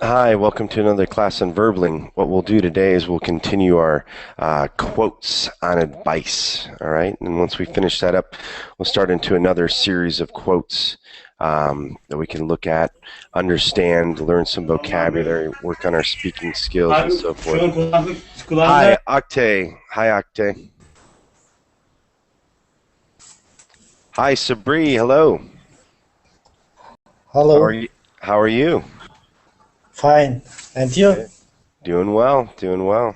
Hi, welcome to another class on verbling. What we'll do today is we'll continue our quotes on advice, all right? And once we finish that up, we'll start into another series of quotes that we can look at, understand, learn some vocabulary, work on our speaking skills and so forth. Hi, Octay. Hi, Octay. Hi, Sabri. Hello. Hello. How are you? Fine. And you? Good. Doing well. Doing well.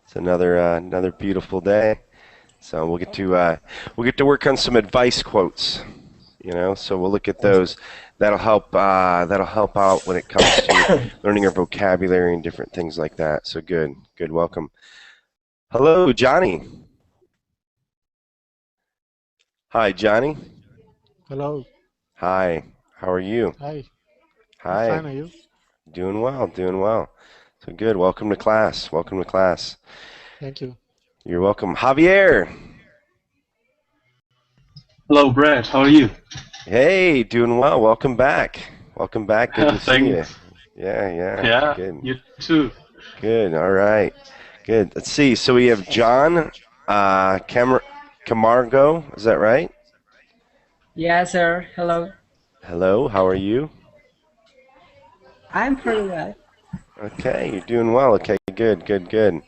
It's another beautiful day. So we'll get to work on some advice quotes. So we'll look at those. That'll help out when it comes to learning our vocabulary and different things like that. So good. Welcome. Hello, Johnny. Hi, Johnny. Hello. Hi. How are you? Hi. Hi. Fine, are you? Doing well. So good. Welcome to class. Thank you. You're welcome. Javier. Hello, Bret. How are you? Hey, doing well. Welcome back. Good to see you. Yeah. Yeah, Good. you too. Good. All right. Good. Let's see. So we have John Camargo. Is that right? Yes, sir. Hello. Hello. How are you? I'm pretty well. Okay. You're doing well. Okay. Good.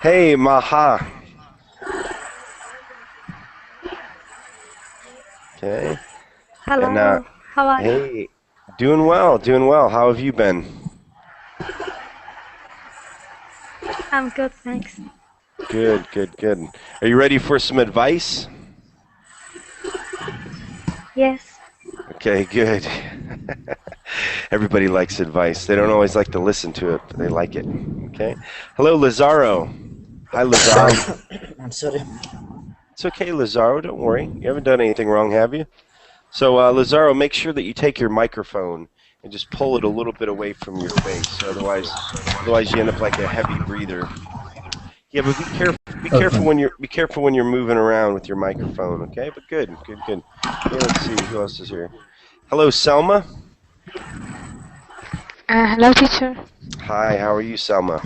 Hey, Maha. Okay. Hello. And, how are you? Hey. Doing well. How have you been? I'm good, thanks. Good. Are you ready for some advice? Yes. Okay, good. Everybody likes advice. They don't always like to listen to it, but they like it. Okay. Hello, Lazaro. Hi, Lazaro. I'm sorry. It's okay, Lazaro. Don't worry. You haven't done anything wrong, have you? So, Lazaro, make sure that you take your microphone and just pull it a little bit away from your face. Otherwise you end up like a heavy breather. Yeah, but be careful when you're moving around with your microphone, okay? But good. Okay, let's see who else is here. Hello, Selma. Hello, teacher. Hi, how are you, Selma?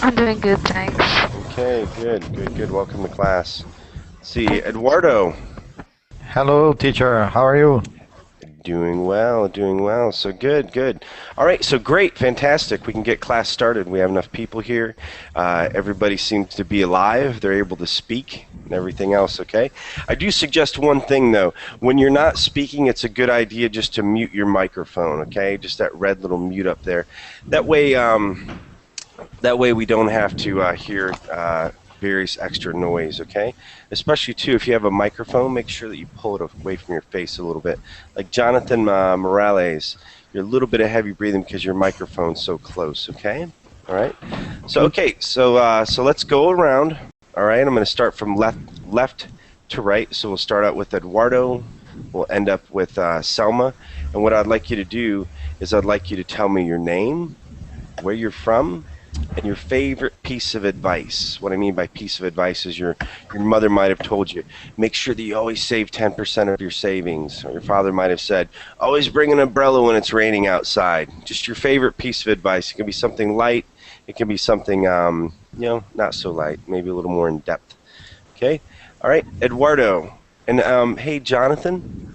I'm doing good, thanks. Okay, good. Welcome to class. Let's see, Eduardo. Hello, teacher. How are you? Doing well. So good. All right, so great, fantastic. We can get class started. We have enough people here. Everybody seems to be alive. They're able to speak and everything else, okay? I do suggest one thing, though. When you're not speaking, it's a good idea just to mute your microphone, okay? Just that red little mute up there. That way we don't have to hear various extra noise, okay? Especially, too, if you have a microphone, make sure that you pull it away from your face a little bit. Like Jonathan Morales, you're a little bit of heavy breathing because your microphone's so close, okay? All right? So, okay, so let's go around, all right? I'm going to start from left to right. So we'll start out with Eduardo. We'll end up with Selma. And what I'd like you to do is I'd like you to tell me your name, where you're from, and your favorite piece of advice. What I mean by piece of advice is your mother might have told you, make sure that you always save 10% of your savings. Or your father might have said, always bring an umbrella when it's raining outside. Just your favorite piece of advice. It can be something light. It can be something, not so light. Maybe a little more in depth. Okay? All right, Eduardo. And hey, Jonathan.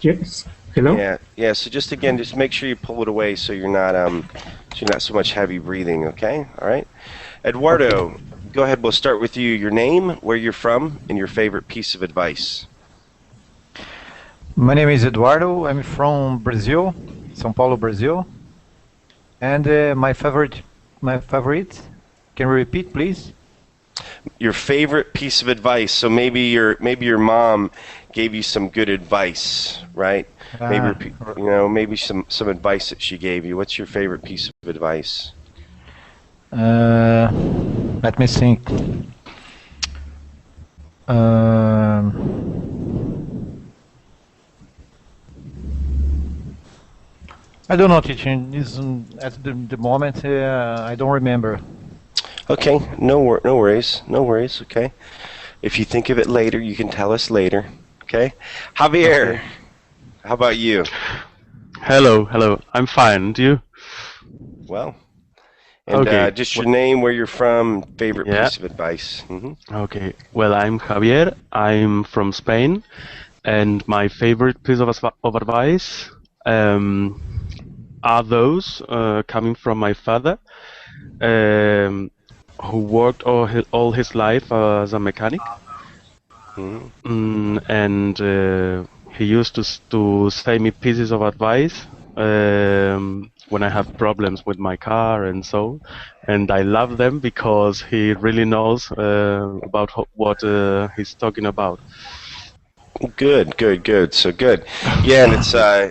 Yes. Hello. Yeah. So just make sure you pull it away so you're not so much heavy breathing. Okay. All right. Eduardo, okay. Go ahead. We'll start with you. Your name, where you're from, and your favorite piece of advice. My name is Eduardo. I'm from Brazil, São Paulo, Brazil. And my favorite. Can you repeat, please? Your favorite piece of advice. So maybe your mom gave you some good advice, right? Maybe some advice that she gave you. What's your favorite piece of advice? Let me think. I don't know, teaching. At the moment, I don't remember. Okay, no worries, no worries. Okay, if you think of it later, you can tell us later. Okay, Javier, Okay. how about you? Hello. I'm fine. And you? Well, and Okay. just your name, where you're from, favorite Yeah. piece of advice. Okay. Well, I'm Javier. I'm from Spain, and my favorite piece of advice um, are those coming from my father, um, who worked all his life as a mechanic. Hmm. And he used to say me pieces of advice when I have problems with my car and so, and I love them because he really knows about what he's talking about. Good. So good. Yeah, and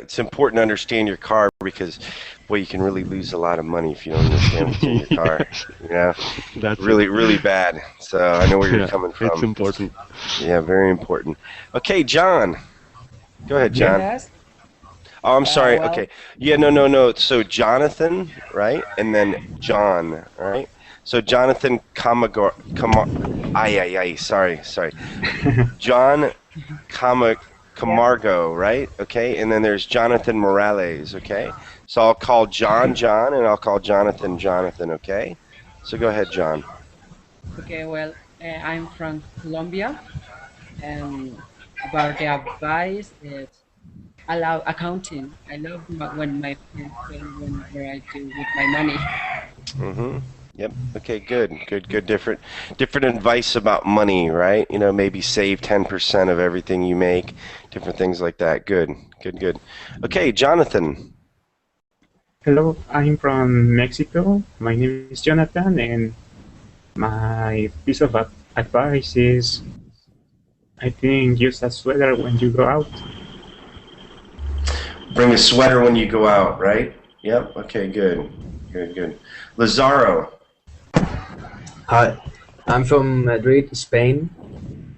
it's important to understand your car because, boy, you can really lose a lot of money if you don't understand what's in your car. Yes, You know, that's it. really bad. So I know where you're Yeah, coming it's from. important. Yeah, very important. Okay, John. Go ahead, John. Yes. Oh, I'm sorry. Well, Okay. Yeah, no. So Jonathan, right? And then John, right? So Jonathan ay. Sorry. John Cama yeah. Camargo, right? Okay. And then there's Jonathan Morales, okay? So I'll call John, and I'll call Jonathan, okay? So go ahead, John. Okay. Well, I'm from Colombia, and about the advice that allow accounting. I love when my friends tell when what I do with my money. Mm-hmm. Yep. Okay, good. Different advice about money, right? You know, maybe save 10% of everything you make, different things like that. Good. Okay, Jonathan. Hello, I'm from Mexico. My name is Jonathan, and my piece of advice is I think use a sweater when you go out. Bring a sweater when you go out, right? Yep. Okay, good. Lazaro. Hi, I'm from Madrid, Spain,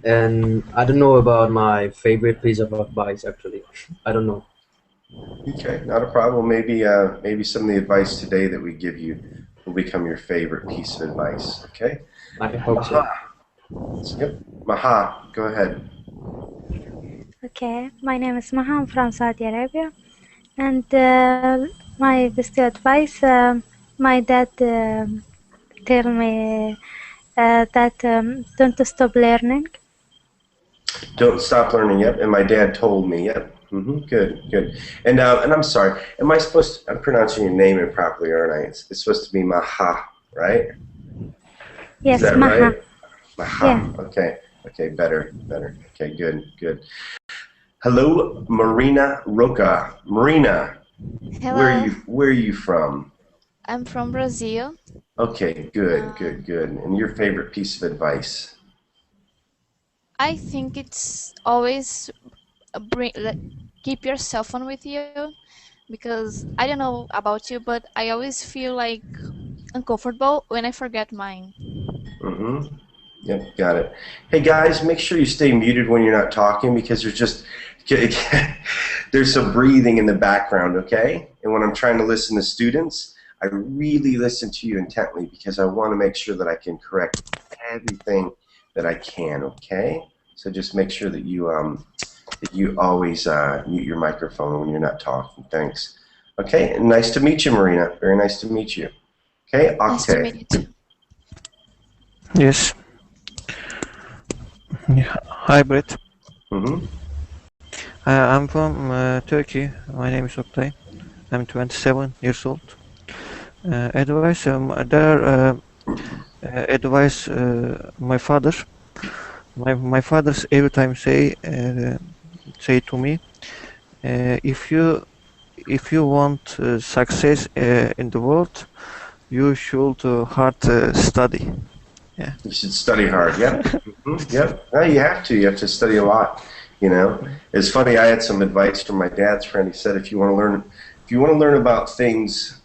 and I don't know about my favorite piece of advice actually. I don't know. Okay, not a problem. Maybe some of the advice today that we give you will become your favorite piece of advice. Okay. I hope Maha. so. Yep. Maha, go ahead. Okay, my name is Maha. I'm from Saudi Arabia, and my best advice, my dad tell me that don't stop learning. Don't stop learning. Yep. And my dad told me. Yep. Good. And I'm sorry. Am I supposed to? I'm pronouncing your name improperly, aren't I? It's supposed to be Maha, right? Is Yes, that Maha. right? Maha. Yeah. Okay. Better. Okay. Good. Hello, Marina Roca. Marina, Hello, where are you from? I'm from Brazil. Okay. Um, Good. And your favorite piece of advice? I think it's always keep your cell phone with you because I don't know about you, but I always feel like uncomfortable when I forget mine. Mm-hmm. Yep, got it. Hey guys, make sure you stay muted when you're not talking because there's some breathing in the background, okay? And when I'm trying to listen to students, I really listen to you intently because I want to make sure that I can correct everything that I can, okay? So just make sure that you always mute your microphone when you're not talking. Thanks. Okay, and nice to meet you, Marina. Very nice to meet you. Okay, Nice to Octave. meet you too. Yes. Yeah. Hi, Bret. Mm-hmm. I'm from Turkey. My name is Oktay. I'm 27 years old. Advice, advice, my father. My father's every time say to me, if you want success in the world, you should hard study. Yeah. You should study hard. Yep. Yep. No, you have to. You have to study a lot. You know, it's funny. I had some advice from my dad's friend. He said, if you want to learn about things,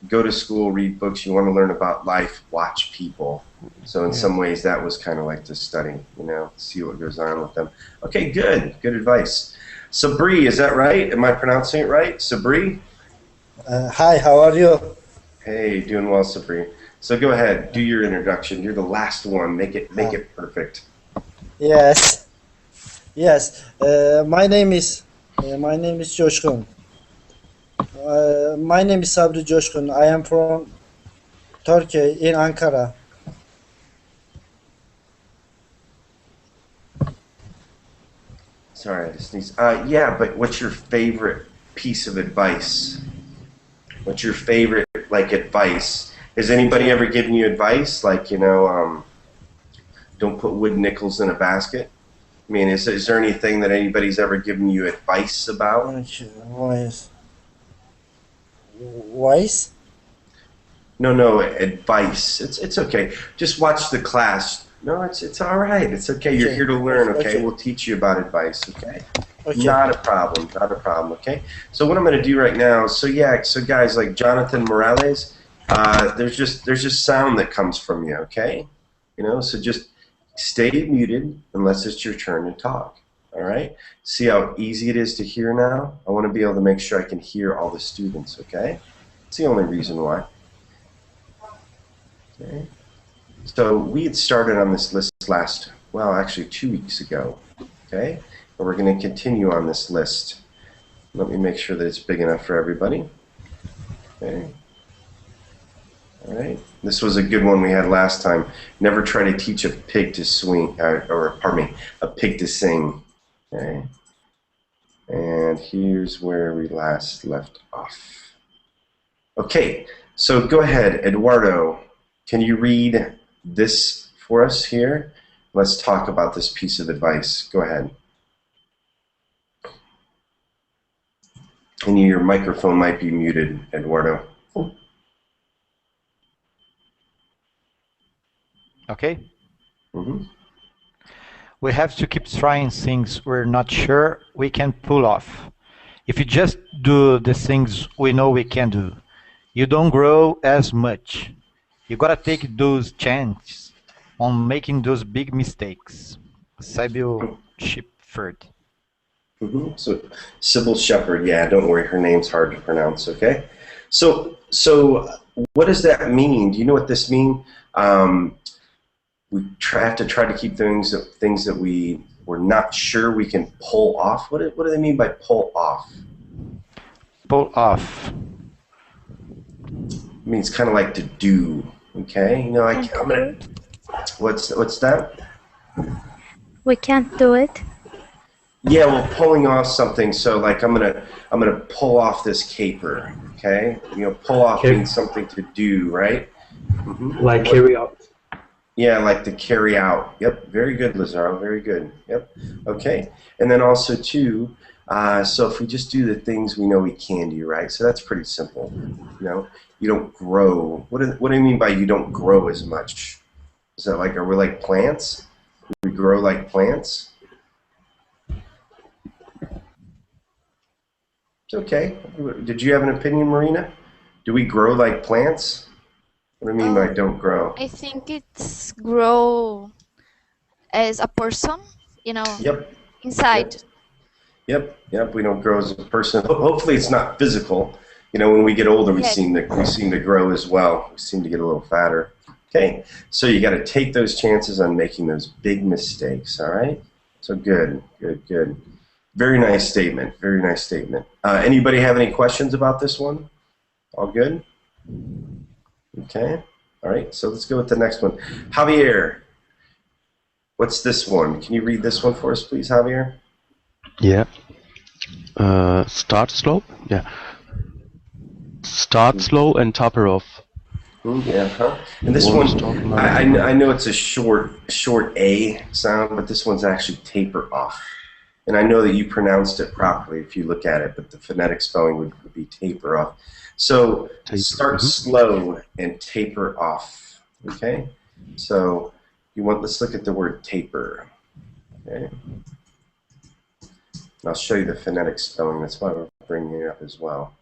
go to school, read books. You want to learn about life, watch people. So in some ways, that was kind of like the study. You know, see what goes on with them. Okay, good advice. Sabri, is that right? Am I pronouncing it right? Sabri? Hi, how are you? Hey, doing well, Sabri. So go ahead, do your introduction. You're the last one. Make it perfect. Yes. Yes. My name is Coşkun. My name is Sabri Coşkun. I am from Turkey in Ankara. Sorry, I just sneezed. Yeah, but what's your favorite piece of advice? What's your favorite, like, advice? Has anybody ever given you advice? Like, don't put wood nickels in a basket? I mean, is there anything that anybody's ever given you advice about? Voice? No, advice. It's okay. Just watch the class. No, it's all right. It's okay. You're here to learn, okay? We'll teach you about advice, okay? Not a problem. Okay? So what I'm going to do right now, so guys, like Jonathan Morales, there's just sound that comes from you, okay? So just stay muted unless it's your turn to talk, all right? See how easy it is to hear now? I want to be able to make sure I can hear all the students, okay? It's the only reason why. Okay. So we had started on this list actually 2 weeks ago, okay? And we're going to continue on this list. Let me make sure that it's big enough for everybody. Okay. All right. This was a good one we had last time. Never try to teach a pig to swing, a pig to sing. Okay. And here's where we last left off. Okay. So go ahead, Eduardo. Can you read this for us here? Let's talk about this piece of advice. Go ahead. And your microphone might be muted, Eduardo. Okay. Mm-hmm. We have to keep trying things we're not sure we can pull off. If you just do the things we know we can do, you don't grow as much. You gotta take those chances on making those big mistakes. Sybil Shepherd. Mm-hmm. So Sybil Shepherd, yeah, don't worry, her name's hard to pronounce, okay? So what does that mean? Do you know what this means? We have to try to keep things that we're not sure we can pull off. What do they mean by pull off? Pull off. It means kind of like to do, okay? Like I'm gonna. What's that? We can't do it. Yeah, well, pulling off something. So, like, I'm gonna pull off this caper. Okay, pull off means something to do, right? Mm-hmm. Like carry out. Yeah, like to carry out. Yep, very good, Lazaro. Very good. Yep. Okay, and then also too. So if we just do the things we know we can do, right? So that's pretty simple. You don't grow. What do you mean by you don't grow as much? Is that like, are we like plants? We grow like plants? It's okay. Did you have an opinion, Marina? Do we grow like plants? What do you mean by don't grow? I think it's grow as a person, Yep. inside. Yep. We don't grow as a person. Hopefully, it's not physical. When we get older, we seem to grow as well. We seem to get a little fatter. Okay. So you got to take those chances on making those big mistakes. All right. So good. Very nice statement. Very nice statement. Anybody have any questions about this one? All good? Okay. All right. So let's go with the next one. Javier, what's this one? Can you read this one for us, please, Javier? Yeah. Start slow. Yeah. Start slow and taper off. Yeah. Huh? And this one, I know it's a short A sound, but this one's actually taper off. And I know that you pronounced it properly if you look at it, but the phonetic spelling would be taper off. So start slow and taper off. Okay? So let's look at the word taper. Okay? And I'll show you the phonetic spelling. That's why we're bringing it up as well.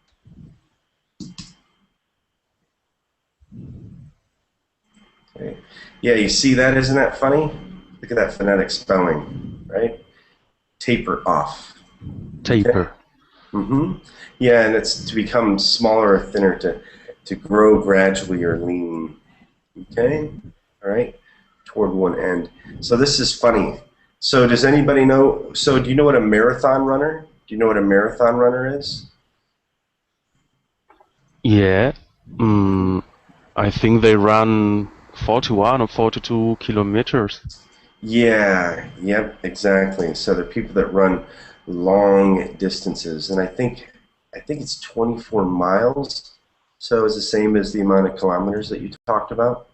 Okay. Yeah, you see that? Isn't that funny? Look at that phonetic spelling, right? Taper off. Taper. Okay? Mm-hmm. Yeah, and it's to become smaller or thinner, to grow gradually or lean. Okay, all right, toward one end. So this is funny. So does anybody know? So do you know what a marathon runner? Do you know what a marathon runner is? Yeah. I think they run 41 or 42 kilometers. Yeah, yep, exactly. So they're people that run long distances, and I think it's 24 miles. So it's the same as the amount of kilometers that you talked about.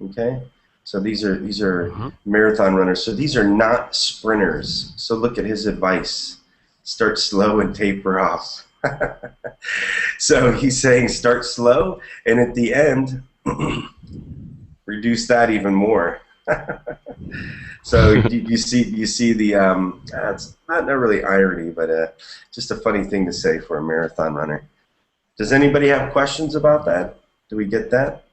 Okay, so these are marathon runners. So these are not sprinters. So look at his advice: start slow and taper off. So he's saying start slow, and at the end, reduce that even more. So you see the it's not really irony, but just a funny thing to say for a marathon runner. Does anybody have questions about that? Do we get that?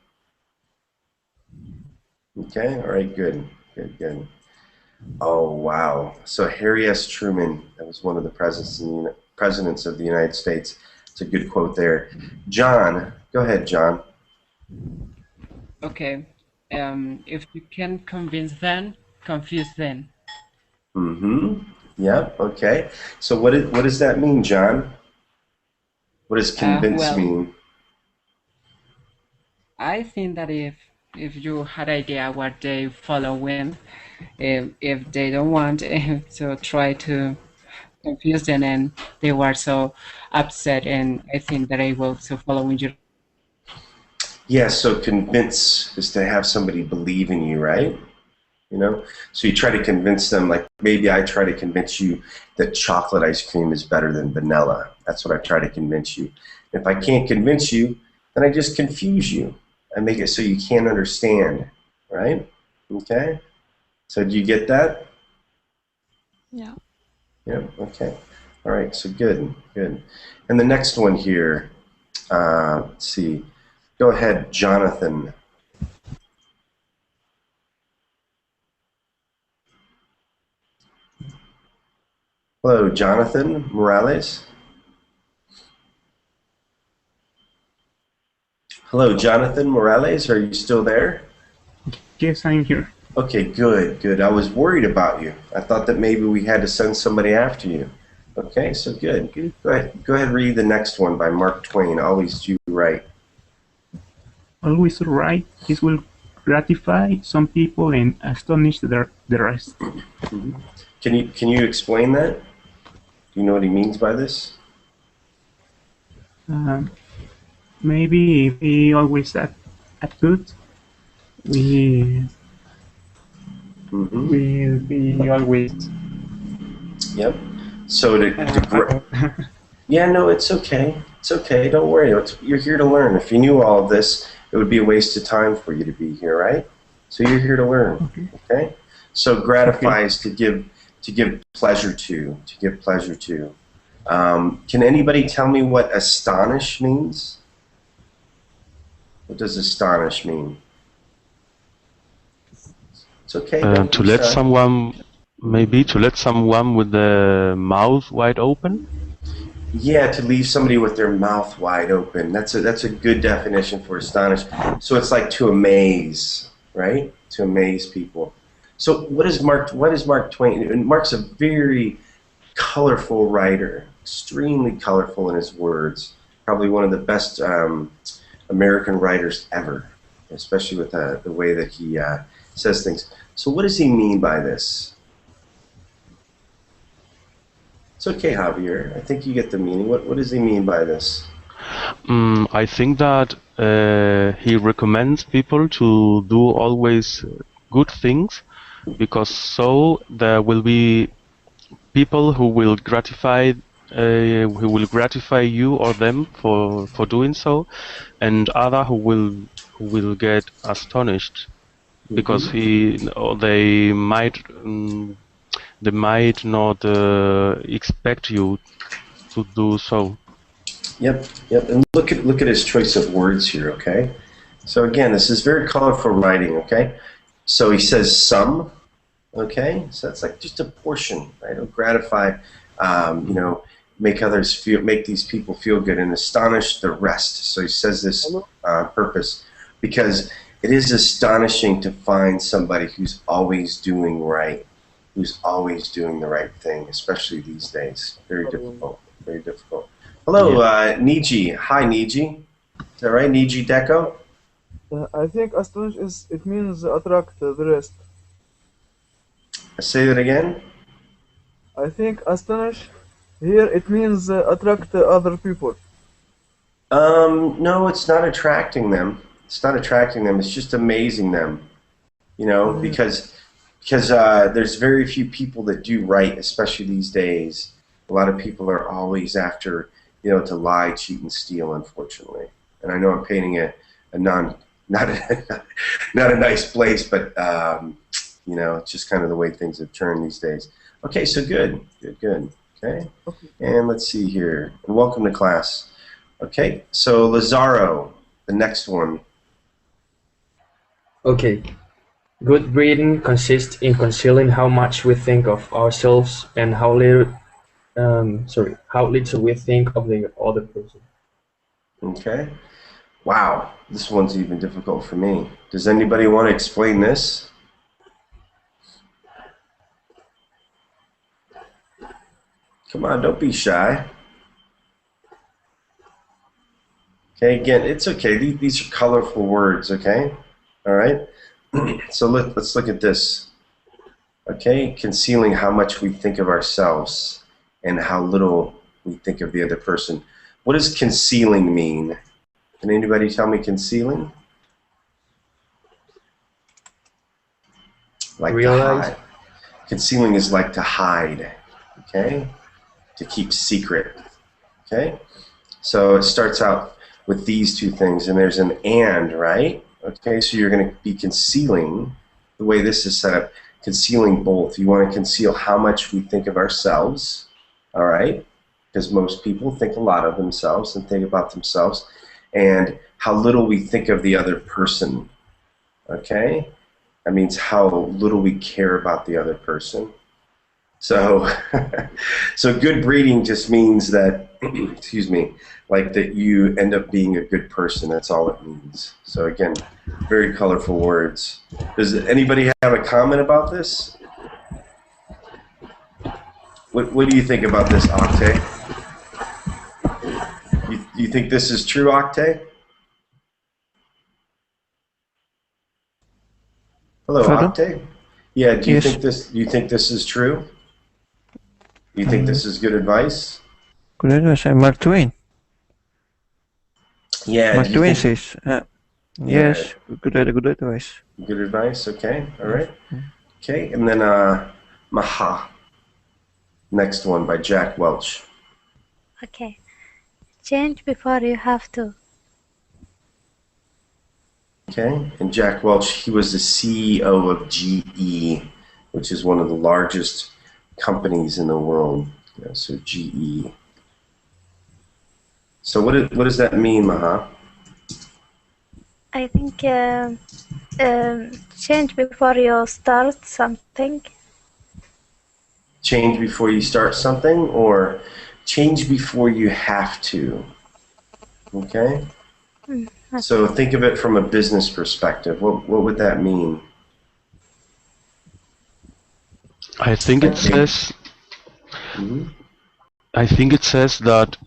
Okay, all right, good. Oh wow! So Harry S. Truman, that was one of the presidents of the United States. It's a good quote there. John, go ahead, John. Okay. If you can convince them, confuse them. Mm-hmm. Yep. Okay. So what does that mean, John? What does convince Well, mean? I think that if you had idea what they following, if they don't want to try to confuse them and they were so upset, and I think that I will to following you. Yeah. So convince is to have somebody believe in you, right? You know. So you try to convince them, like maybe I try to convince you that chocolate ice cream is better than vanilla. That's what I try to convince you. If I can't convince you, then I just confuse you. I make it so you can't understand, right? Okay. So do you get that? Yeah. Yeah. Okay. All right. So good. And the next one here. Let's see. Go ahead, Jonathan. Hello, Jonathan Morales. Hello, Jonathan Morales. Are you still there? Yes, I'm here. Okay, good. I was worried about you. I thought that maybe we had to send somebody after you. Okay, so good. Okay. Go ahead, read the next one by Mark Twain. Always do right. Always right. This will gratify some people and astonish the rest. Mm-hmm. Can you explain that? Do you know what he means by this? Maybe if we always act good, we will be always. Yep. So yeah, no, it's okay. It's okay. Don't worry. You're here to learn. If you knew all of this, it would be a waste of time for you to be here, right? So you're here to learn. Okay. So gratify is to give pleasure to give pleasure to. Can anybody tell me what astonish means? What does astonish mean? It's okay. To let someone, maybe to let someone with the mouth wide open. Yeah, to leave somebody with their mouth wide open. That's a good definition for astonish. So it's like to amaze, right? To amaze people. So what is Mark Twain? And Mark's a very colorful writer, extremely colorful in his words. Probably one of the best American writers ever, especially with the way that he says things. So what does he mean by this? It's okay, Javier. I think you get the meaning. What does he mean by this? I think that he recommends people to do always good things, because so there will be people who will gratify you or them for doing so, and other who will get astonished because they might not expect you to do so. Yep. And look at his choice of words here. Okay. So again, this is very colorful writing. Okay. So he says some. Okay. So that's like just a portion, right? It'll gratify, make these people feel good and astonish the rest. So he says this purpose because it is astonishing to find somebody who's always doing right, who's always doing the right thing, especially these days. Very difficult. Very difficult. Hello, Niji. Hi, Niji. Is that right, Niji Deco? I think astonish is it means attract the rest. Say that again. I think astonish here it means attract other people. No, it's not attracting them. It's not attracting them. It's just amazing them. You know, because there's very few people that do right, especially these days. A lot of people are always after, you know, to lie, cheat, and steal, unfortunately. And I know I'm painting a not a nice place, but you know, it's just kind of the way things have turned these days. Okay, so good. Okay, and let's see here. And welcome to class. Okay, so Lazaro, the next one. Okay. Good breeding consists in concealing how much we think of ourselves and how little we think of the other person. Okay. Wow, this one's even difficult for me. Does anybody want to explain this? Come on, don't be shy. Okay, again, it's okay. These are colorful words, okay? All right? So let's look at this. Okay, concealing how much we think of ourselves and how little we think of the other person. What does concealing mean? Can anybody tell me concealing? Like Realize. to hide. Concealing is like to hide, okay? To keep secret, okay? So it starts out with these two things, and there's an and, right? Okay, so you're going to be concealing, the way this is set up, concealing both. You want to conceal how much we think of ourselves, all right? Because most people think a lot of themselves and think about themselves, and how little we think of the other person, okay? That means how little we care about the other person. So, so good breeding just means that, excuse me, like that you end up being a good person. That's all it means. So again, very colorful words. Does anybody have a comment about this? What do you think about this, Octay? You think this is true, Octay? Hello, Pardon? Octay. Yeah. Do you Yes. think this? You think this is true? You think this is good advice? Good advice. Mark Twain. Yeah. Mark do you Twain think- says, yes, good advice. Good advice. Okay. All right. Okay. And then Maha. Next one by Jack Welch. Okay. Change before you have to. Okay. And Jack Welch, he was the CEO of GE, which is one of the largest companies in the world. Yeah, so GE. So what does that mean, Maha? I think change before you start something. Change before you start something, or change before you have to. Okay? So think of it from a business perspective. What would that mean? I think it says. Mhm. I think it says that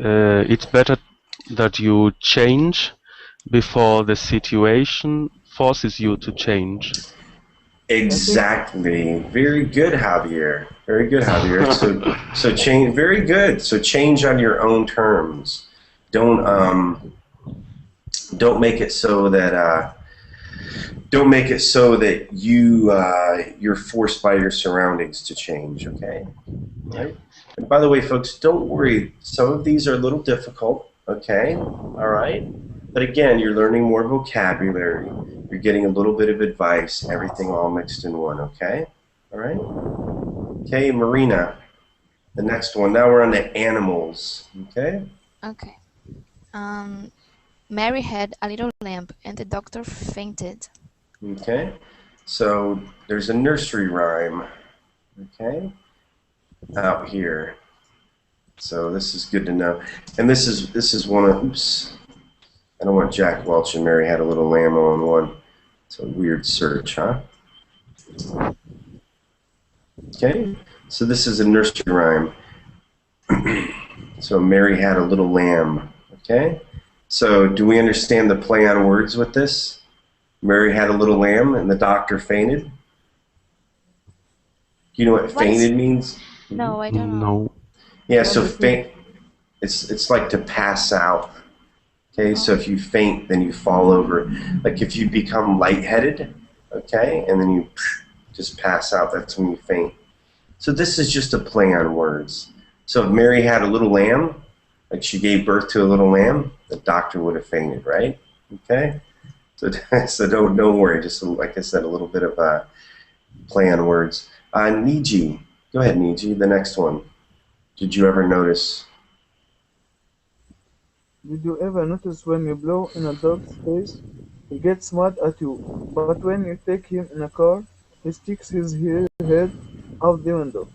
it's better that you change before the situation forces you to change. Exactly. Very good, Javier. Very good, Javier. So change. Very good. So change on your own terms. Don't make it so that you're forced by your surroundings to change. Okay. Right. And by the way, folks, don't worry. Some of these are a little difficult. Okay. All right. But again, you're learning more vocabulary. You're getting a little bit of advice. Everything all mixed in one. Okay. All right. Okay, Marina. The next one. Now we're on the animals. Okay. Okay. Mary had a little lamb, and the doctor fainted. Okay. So there's a nursery rhyme. Okay. Out here. So this is good to know. And this is one of, oops. I don't want Jack Welch and Mary Had a Little Lamb on one. It's a weird search, huh? Okay, so this is a nursery rhyme. So Mary had a little lamb. Okay, so do we understand the play on words with this? Mary had a little lamb and the doctor fainted. Do you know what fainted means? No, I don't know. No. Yeah, so faint, it's like to pass out. Okay, so if you faint, then you fall over. Like if you become lightheaded, okay, and then you just pass out, that's when you faint. So this is just a play on words. So if Mary had a little lamb, like she gave birth to a little lamb, the doctor would have fainted, right? Okay, so don't worry. Just like I said, a little bit of a play on words. Niji, go ahead, Niji. The next one. Did you ever notice? Did you ever notice when you blow in a dog's face, he gets mad at you, but when you take him in a car, he sticks his head out the window?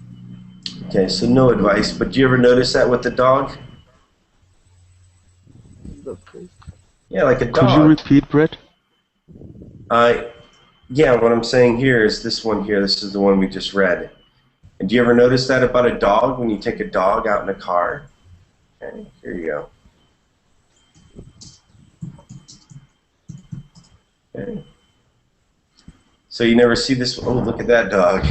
Okay, so no advice, but do you ever notice that with the dog? Dog's face. Yeah, like a dog. Could you repeat, Bret? Yeah, what I'm saying here is this one here. This is the one we just read. And do you ever notice that about a dog when you take a dog out in a car? Okay, here you go. Okay. So you never see this. Oh, look at that dog.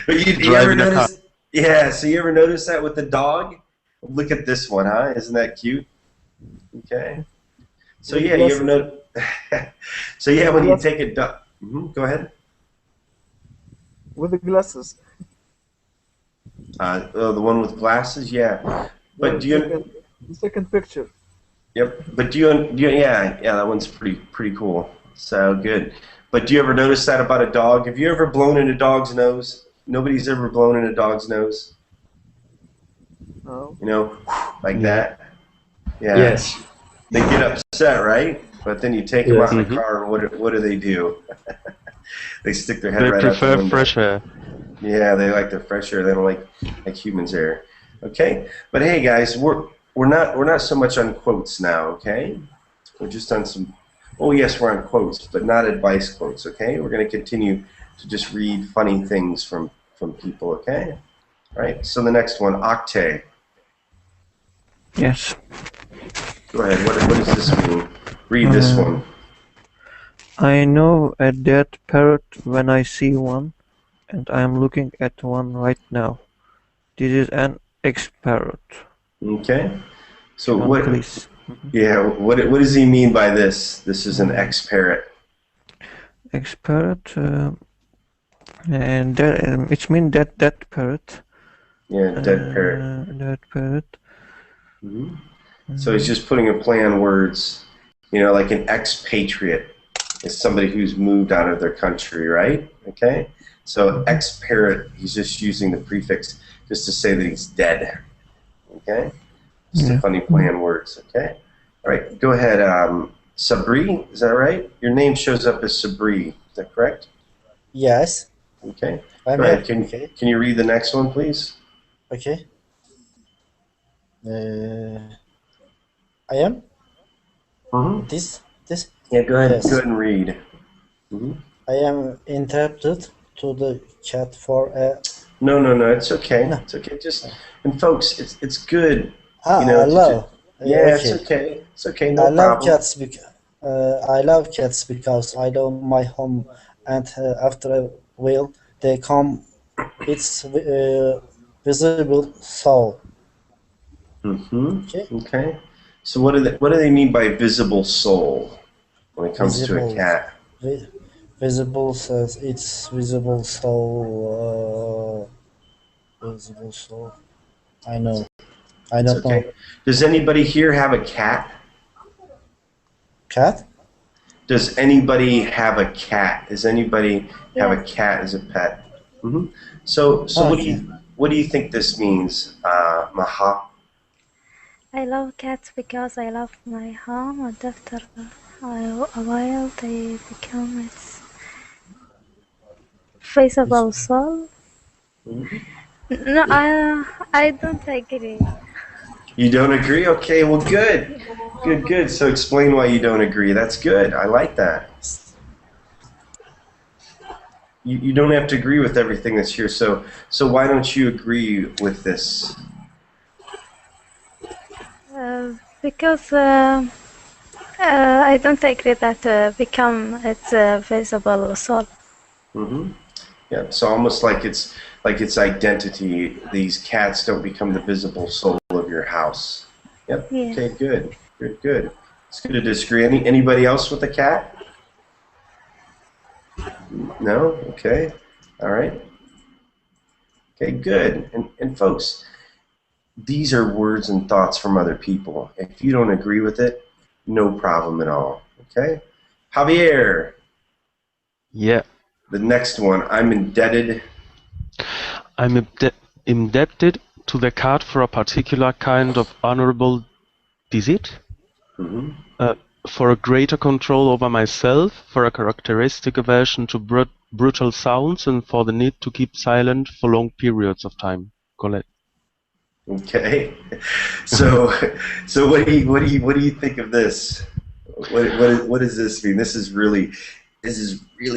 But you ever notice? Yeah. So you ever notice that with the dog? Look at this one, huh? Isn't that cute? Okay. So yeah, you ever know? So yeah, when you take a dog, go ahead. With the glasses. The one with glasses, yeah. But do you? The second picture. Yep. But do you? Yeah, that one's pretty cool. So good. But do you ever notice that about a dog? Have you ever blown in a dog's nose? Nobody's ever blown in a dog's nose. No. You know, like that. Yeah. Yes. They get upset, right? But then you take them out in the car, and what do they do? They stick their head right out the window. They prefer fresh air. Yeah, they like the fresh air. They don't like humans' air. Okay, but hey, guys, we're not so much on quotes now. Okay, we're just on some. Oh yes, we're on quotes, but not advice quotes. Okay, we're going to continue to just read funny things from people. Okay, all right. So the next one, Octay. Yes. Go ahead. What does this mean? Read this one. I know a dead parrot when I see one, and I am looking at one right now. This is an ex-parrot. Okay. So John, what? Please. Yeah. What does he mean by this? This is an ex-parrot. Ex-parrot, and that, it means that parrot. Yeah, dead parrot. Dead parrot. So he's just putting a play on words. You know, like an expatriate is somebody who's moved out of their country, right? Okay. So ex-parrot, he's just using the prefix just to say that he's dead. Okay. Just a funny play on words. Okay. All right. Go ahead. Sabri, is that right? Your name shows up as Sabri. Is that correct? Yes. Okay. Go ahead. Can you read the next one, please? Okay. I am? This? Yeah, go ahead. Yes. Go ahead and read. I am interpreted to the cat for a... No, it's okay. No. It's okay. Just, and folks, it's good. I love. Yeah, okay. It's okay. It's okay. No problem. I love cats because I love my home, and after a while they come. It's visible soul. Okay. So what do they mean by visible soul when it comes to a cat? Visible says it's visible soul. Visible soul. I know. I don't know. Does anybody here have a cat? Cat? Does anybody have a cat? Does anybody have a cat as a pet? So what do you think this means, Maha? I love cats because I love my home, and after a while they become its visible soul. No, I don't agree. You don't agree? Okay, well, good. Good, good. So explain why you don't agree. That's good. I like that. You don't have to agree with everything that's here. So why don't you agree with this? Because I don't agree that become its visible soul. Mm-hmm. Yeah. So almost like its identity. These cats don't become the visible soul of your house. Yep. Yeah. Okay. Good. Good. Good. It's good to disagree. Anybody else with a cat? No. Okay. All right. Okay. Good. And folks, these are words and thoughts from other people. If you don't agree with it, no problem at all. Okay? Javier, Yeah, the next one. I'm indebted. I'm indebted to the cat for a particular kind of honorable deceit, Mm-hmm. for a greater control over myself, for a characteristic aversion to brutal sounds, and for the need to keep silent for long periods of time. Colette. Okay. So what do you think of this? What does this mean? This is really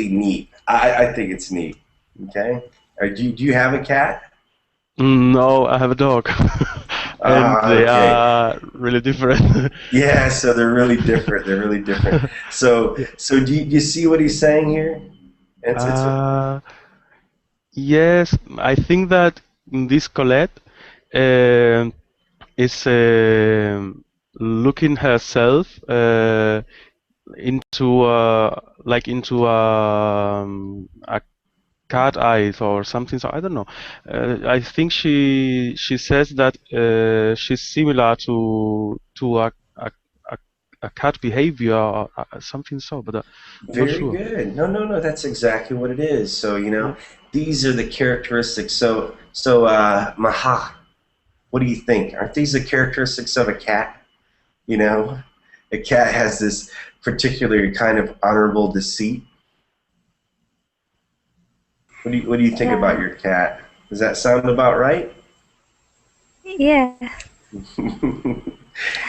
neat. I think it's neat. Okay. Do you have a cat? No, I have a dog. And they Okay. are really different. Yeah, so they're really different. They're really different. So do you see what he's saying here? It's Yes, I think that this Colette uh, is looking herself into a cat eyes or something. So I don't know. I think she says that she's similar to a, a cat behavior or something so, but I'm not very sure. good. No, that's exactly what it is. So Yeah. these are the characteristics. So Maha, what do you think? Aren't these the characteristics of a cat? You know, a cat has this particular kind of honorable deceit. What do you think about your cat? Does that sound about right? Yeah. And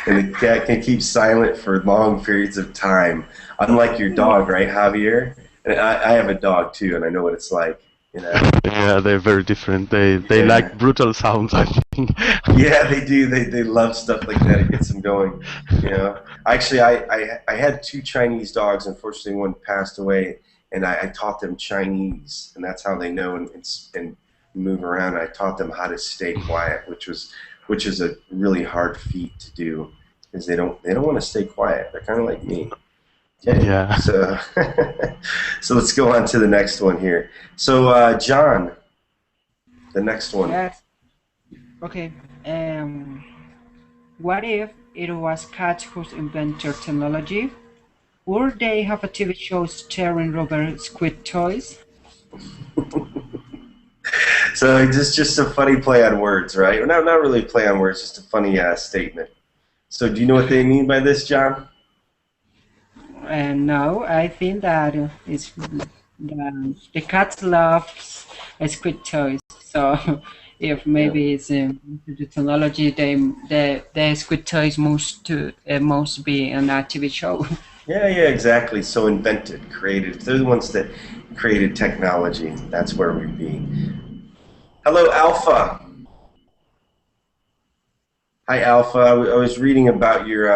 the cat can keep silent for long periods of time, unlike your dog, right, Javier? And I have a dog too, and I know what it's like. Yeah, they're very different. They Yeah. like brutal sounds, I think. Yeah, they do. They love stuff like that. It gets them going. Actually, I had two Chinese dogs. Unfortunately, one passed away, and I taught them Chinese, and that's how they know and move around. I taught them how to stay quiet, which is a really hard feat to do, because they don't want to stay quiet. They're kind of like me. Okay. Yeah. So so let's go on to the next one here. So John, the next one. Yes. Okay. What if it was cats who invented technology? Would they have a TV show starring rubber squid toys? So it's just a funny play on words, right? Or not really a play on words, just a funny statement. So do you know what they mean by this, John? No, I think that it's the cat loves squid toys. So if maybe it's the technology, the squid toys must be on a TV show. Yeah, exactly. So invented, created. They're the ones that created technology. That's where we'd be. Hello, Alpha. Hi, Alpha. I was reading about your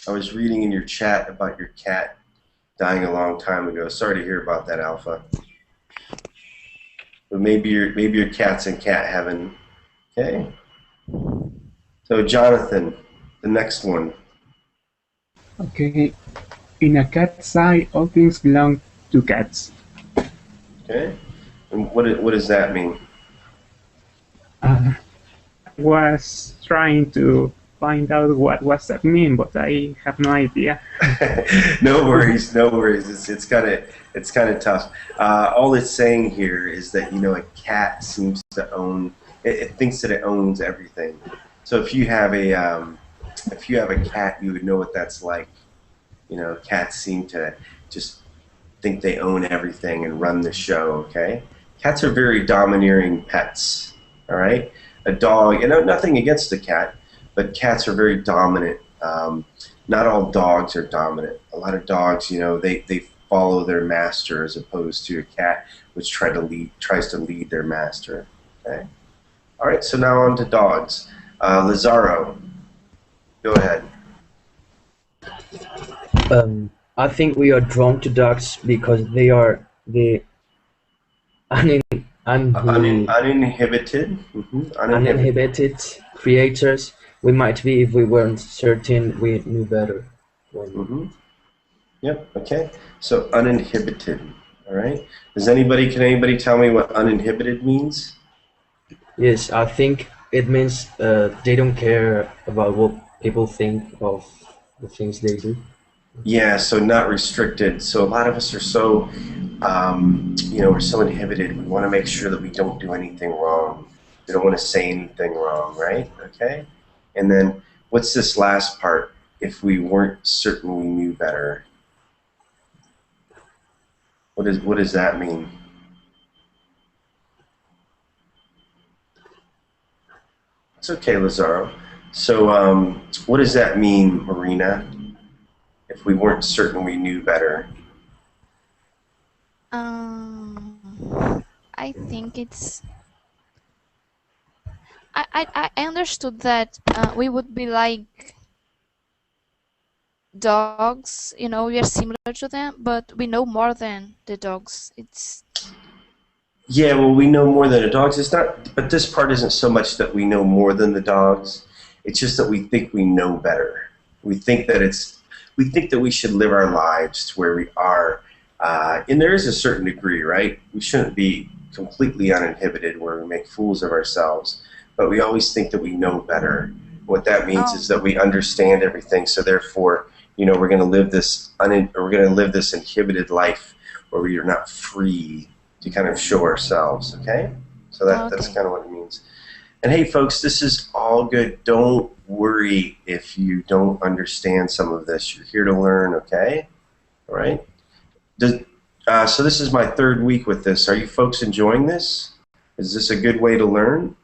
I was reading in your chat about your cat dying a long time ago. Sorry to hear about that, Alpha. But maybe your cat's in cat heaven. Okay. So Jonathan, the next one. Okay. In a cat's eye, all things belong to cats. Okay. And what does that mean? I was trying to find out what was that mean, but I have no idea. No worries. It's kind of tough. All it's saying here is that a cat seems to own. It thinks that it owns everything. So if you have a cat, you would know what that's like. Cats seem to just think they own everything and run the show. Okay, cats are very domineering pets. All right, a dog. Nothing against a cat, but cats are very dominant. not all dogs are dominant. A lot of dogs, they follow their master as opposed to a cat which tries to lead their master. Okay. All right. So now on to dogs. Lazaro, go ahead. I think we are drawn to dogs because they are the unin, Uninhibited. uninhibited creators we might be if we weren't certain we knew better. Mm-hmm. Yep. Okay. So uninhibited. All right. Can anybody tell me what uninhibited means? Yes, I think it means they don't care about what people think of the things they do. Yeah. So not restricted. So a lot of us are so, we're so inhibited. We want to make sure that we don't do anything wrong. We don't want to say anything wrong, right? Okay. And then what's this last part? If we weren't certain we knew better. What does that mean? It's okay, Lazaro. So what does that mean, Marina? If we weren't certain we knew better. I think it's. I understood that we would be like dogs, we are similar to them, but we know more than the dogs. It's. Yeah, well, we know more than the dogs. It's not, but this part isn't so much that we know more than the dogs. It's just that we think we know better. We think that we should live our lives to where we are, and there is a certain degree, right? We shouldn't be completely uninhibited where we make fools of ourselves, but we always think that we know better. What that means is that we understand everything, so therefore, we're going to live this inhibited life where we are not free to kind of show ourselves, okay? So that's kind of what it means. And hey, folks, this is all good. Don't worry if you don't understand some of this. You're here to learn, okay? All right? So this is my third week with this. Are you folks enjoying this? Is this a good way to learn?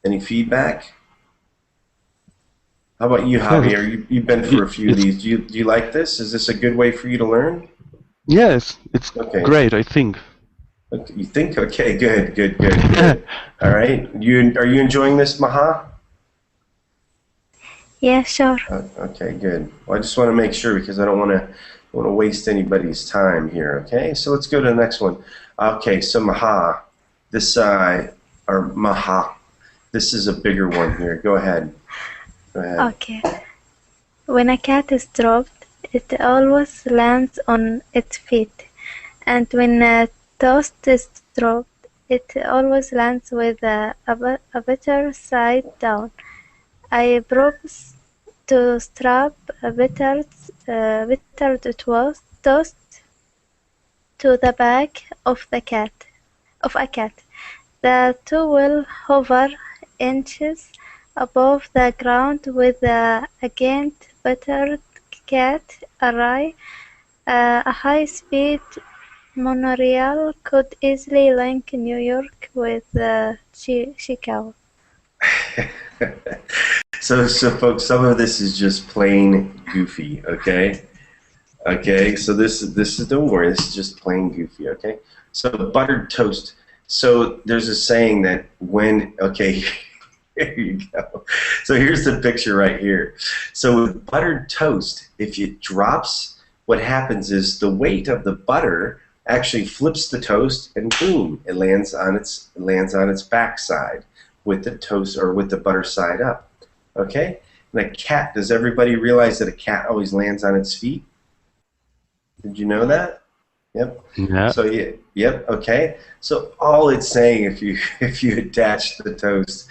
Any feedback? How about you, Javier? You've been for a few of these. Do you like this? Is this a good way for you to learn? Yes, it's great, I think. Okay, you think? Okay, good. All right. Are you enjoying this, Maha? Yeah, sure. Okay, good. Well, I just want to make sure because I don't want to waste anybody's time here. Okay, so let's go to the next one. Okay, so Maha, this is a bigger one here. Go ahead. Okay. When a cat is dropped, it always lands on its feet, and when a toast is dropped, it always lands with a better side down. I propose to strap a buttered toast to the back of a cat. The two will hover inches above the ground with the against buttered cat array. A high-speed monorail could easily link New York with Chicago. So folks, some of this is just plain goofy, okay? Okay, so this is don't worry, this is just plain goofy, okay? So buttered toast. So there's a saying that here you go. So here's the picture right here. So with buttered toast, if it drops, what happens is the weight of the butter actually flips the toast, and boom, it lands on its backside with the toast or with the butter side up. Okay? And a cat, does everybody realize that a cat always lands on its feet? Did you know that? Yep. Yeah. So yep. Okay. So all it's saying, if you attach the toast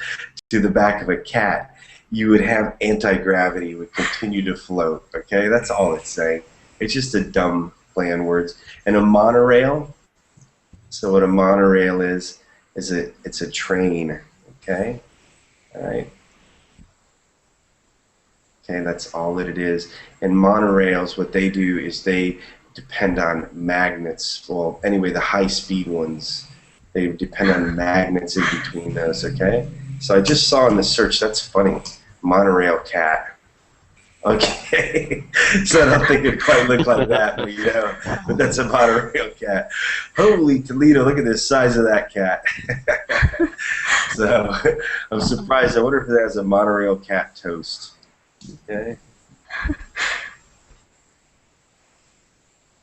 to the back of a cat, you would have anti-gravity would continue to float. Okay, that's all it's saying. It's just a dumb play on words. And a monorail. So what a monorail is it's a train. Okay. All right. Okay, that's all that it is. And monorails, what they do is they depend on magnets. Well, anyway, the high-speed ones, they depend on magnets in between those, okay? So I just saw in the search, that's funny, Monorail Cat. Okay, so I don't think it quite looked like that, but but that's a Monorail cat. Holy Toledo, look at the size of that cat. So I'm surprised. I wonder if that has a Monorail cat toast. Okay.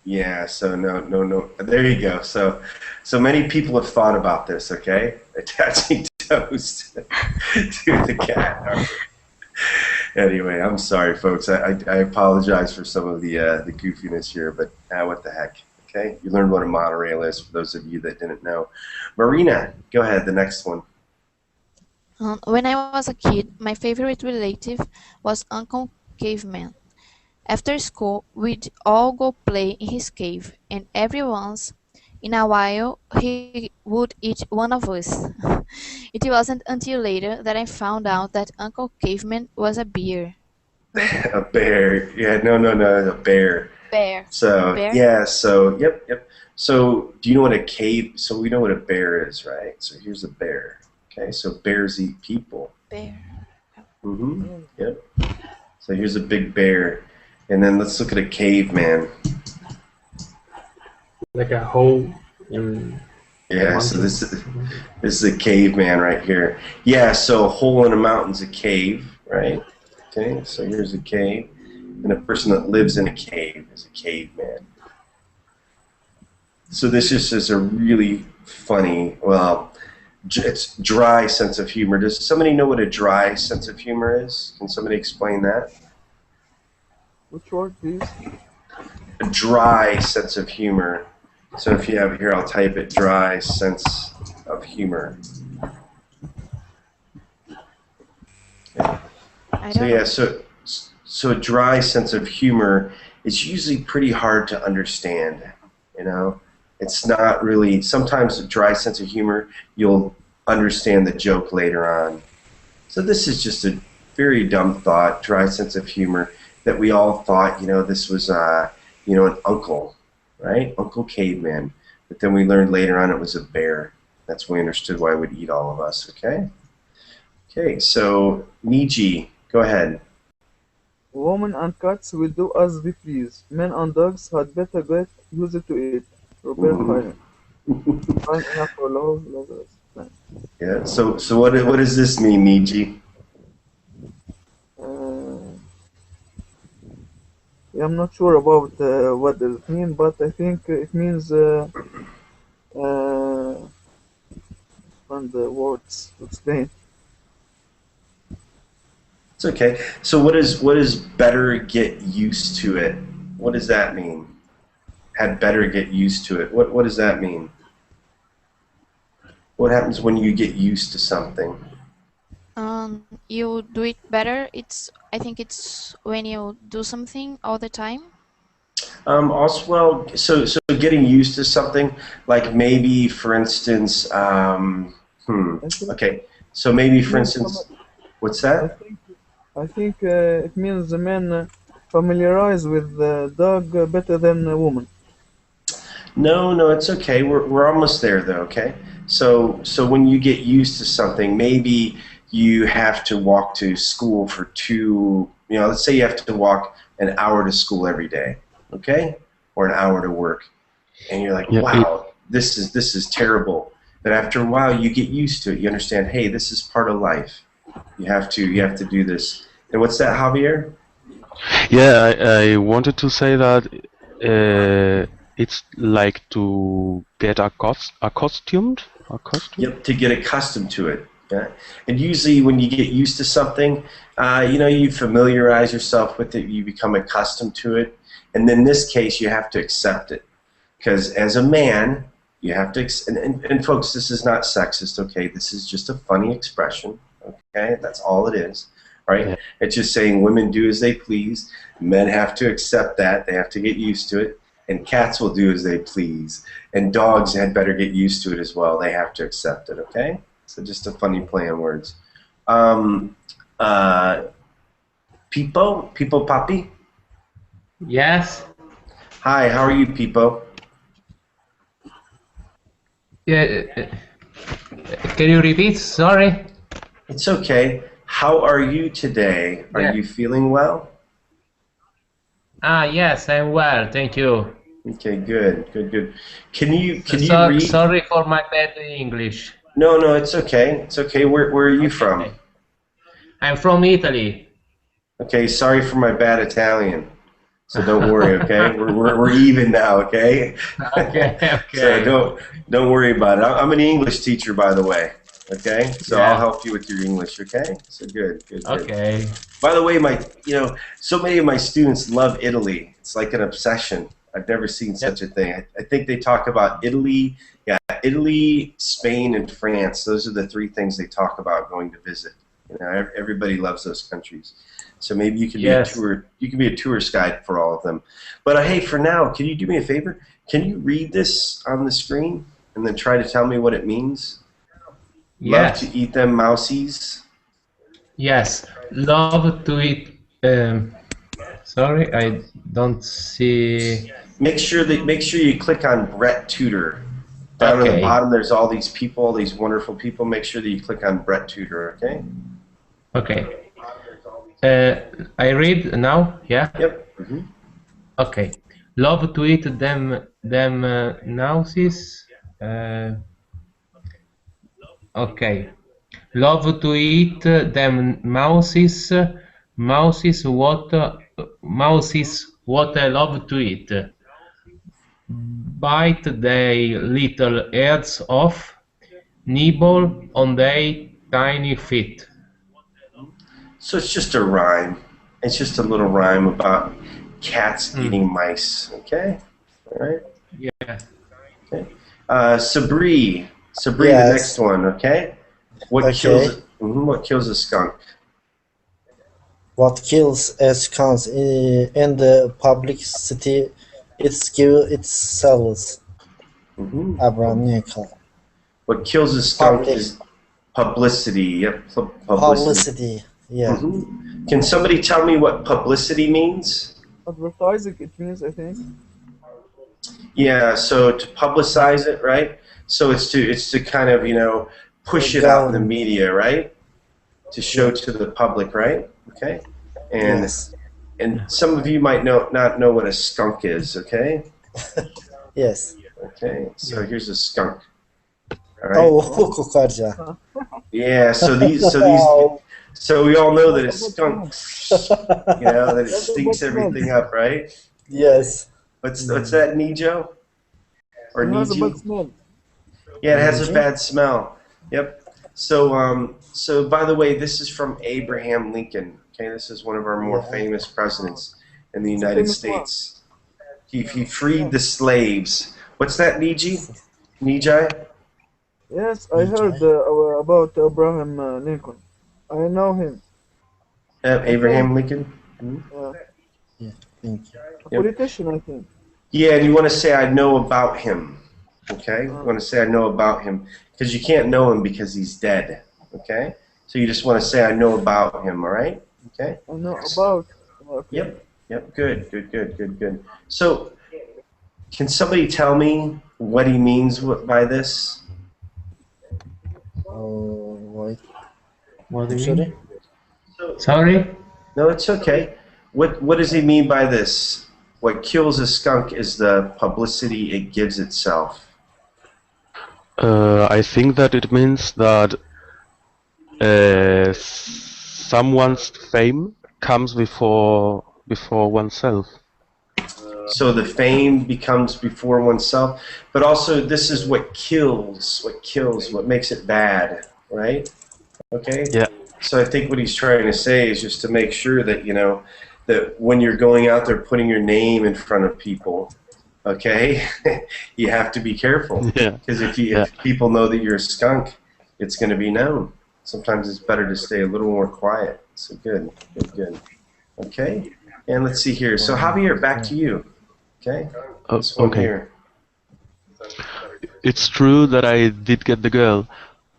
Yeah, so no. There you go. So many people have thought about this, okay? Attaching toast to the cat. Anyway, I'm sorry, folks. I apologize for some of the goofiness here, but what the heck? Okay, you learned what a monorail is for those of you that didn't know. Marina, go ahead. The next one. When I was a kid, my favorite relative was Uncle Caveman. After school, we'd all go play in his cave, and every once in a while he would eat one of us. It wasn't until later that I found out that Uncle Caveman was a bear. A bear. Yeah, no, a bear. Bear. So Bear? yeah, so yep. So do you know what a cave? So we know what a bear is, right? So here's a bear. Okay, so bears eat people. Bear. Yep. So here's a big bear, and then let's look at a caveman. Like a hole in. Yeah, so this is a caveman right here. Yeah, so a hole in a mountain's a cave, right? Okay, so here's a cave, and a person that lives in a cave is a caveman. So this just is a really funny, well, it's dry sense of humor. Does somebody know what a dry sense of humor is? Can somebody explain that? Which word, please? A dry sense of humor. So if you have it here, I'll type it, dry sense of humor. So a dry sense of humor is usually pretty hard to understand, It's not really, sometimes a dry sense of humor, you'll understand the joke later on. So this is just a very dumb thought, dry sense of humor, that we all thought, this was, an uncle, right? Uncle Caveman. But then we learned later on it was a bear. That's when we understood why it would eat all of us, okay? Okay, so Niji, go ahead. Women and cats will do as they please. Men and dogs had better get used to it. Robert Fine. Fine enough for love, lovers. Yeah, so what does this mean, Niji? I'm not sure about what does it mean, but I think it means and the words to explain. It's okay. So what is better get used to it? What does that mean? Had better get used to it. What does that mean? What happens when you get used to something? You do it better. I think it's when you do something all the time. Also, well, so getting used to something, like maybe, for instance, okay, so maybe, for instance, what's that? I think it means the men familiarize with the dog better than a woman. No, it's okay. We're almost there, though. Okay, so when you get used to something, maybe you have to walk to school for let's say you have to walk an hour to school every day, okay, or an hour to work, and you're like, wow, this is terrible. But after a while, you get used to it. You understand, hey, this is part of life. You have to do this. And what's that, Javier? Yeah, I wanted to say that it's like to get accustomed. Yep, to get accustomed to it. Yeah. And usually when you get used to something, you familiarize yourself with it, you become accustomed to it, and in this case you have to accept it. Because as a man, you have to, and folks, this is not sexist, okay? This is just a funny expression, okay? That's all it is, right? Yeah. It's just saying women do as they please, men have to accept that, they have to get used to it, and cats will do as they please, and dogs had better get used to it as well, they have to accept it, okay? So just a funny play on words. Pipo Papi? Yes. Hi, how are you, Pipo? Yeah. Can you repeat? Sorry. It's okay. How are you today? Are you feeling well? Yes, I'm well, thank you. Okay, good, good, good. Can you read? Sorry for my bad English. No, no, it's okay. It's okay. Where are you from? Okay. I'm from Italy. Okay, sorry for my bad Italian. So don't worry, okay? We're even now, okay? Okay, So okay. don't worry about it. I'm an English teacher, by the way. Okay, so I'll Yeah. help you with your English. Okay, so good, good, good. Okay. By the way, so many of my students love Italy. It's like an obsession. I've never seen such a thing. I think they talk about Italy, Italy, Spain, and France. Those are the three things they talk about going to visit. Everybody loves those countries. So maybe you can be a Yes. tour. You can be a tourist guide for all of them. But hey, for now, can you do me a favor? Can you read this on the screen and then try to tell me what it means? Love Yes. to eat them mousies. Yes. Love to eat. Sorry, I don't see. Make sure you click on Bret Tutor. Down at the Okay. bottom, there's all these people, these wonderful people. Make sure that you click on Bret Tutor. Okay. Okay. I read now. Yeah. Yep. Okay. Love to eat them mouses. Okay. Love to eat them mouses. Mouses what I love to eat. Bite their little heads off. Nibble on their tiny feet. So it's just a rhyme. It's just a little rhyme about cats eating mice. Okay. All right. Yeah. Okay. Sabri, the Yes. next one. Okay. What Okay. kills a skunk? What kills a skunk in the public city? It's give itself. Abraham Lincoln. What kills a skunk Public. is publicity. Yep. Publicity. Publicity. Yeah. Can somebody tell me what publicity means? Advertising, it means, I think. Yeah, so to publicize it, right? So it's to kind of, push it out in the media, right? To show to the public, right? Okay? And Yes. and some of you might not know what a skunk is, okay? Yes. Okay. So here's a skunk. All right? Oh, kokarca. Yeah, so we all know that it skunks, that it stinks everything up, right? Yes. What's that, Nijo? Or It has a bad Niji? smell. Yeah, it has a bad smell. Yep. So by the way, this is from Abraham Lincoln. Okay, this is one of our more famous presidents in the United famous one. States. He freed the slaves. What's that, Niji? Nijai? Yes, I heard about Abraham Lincoln. I know him. Abraham Lincoln? Yeah, thank you. A politician, I think. Yeah, and you want to say I know about him. Okay? You want to say I know about him. Because you can't know him because he's dead. Okay? So you just want to say I know about him, all right? Okay? I know about. Okay. Yep. Good. So, can somebody tell me what he means by this? Oh, wait. What do you Sorry? mean? Sorry? No, it's okay. What does he mean by this? What kills a skunk is the publicity it gives itself. I think that it means that someone's fame comes before oneself. So the fame becomes before oneself, but also this is what kills, what makes it bad, right? Okay? Yeah. So I think what he's trying to say is just to make sure that, that when you're going out there putting your name in front of people, okay, you have to be careful. Yeah. Because if people know that you're a skunk, it's going to be known. Sometimes it's better to stay a little more quiet. So good. Okay? And let's see here. So Javier, back to you. Okay? This one Okay. here. It's true that I did get the girl,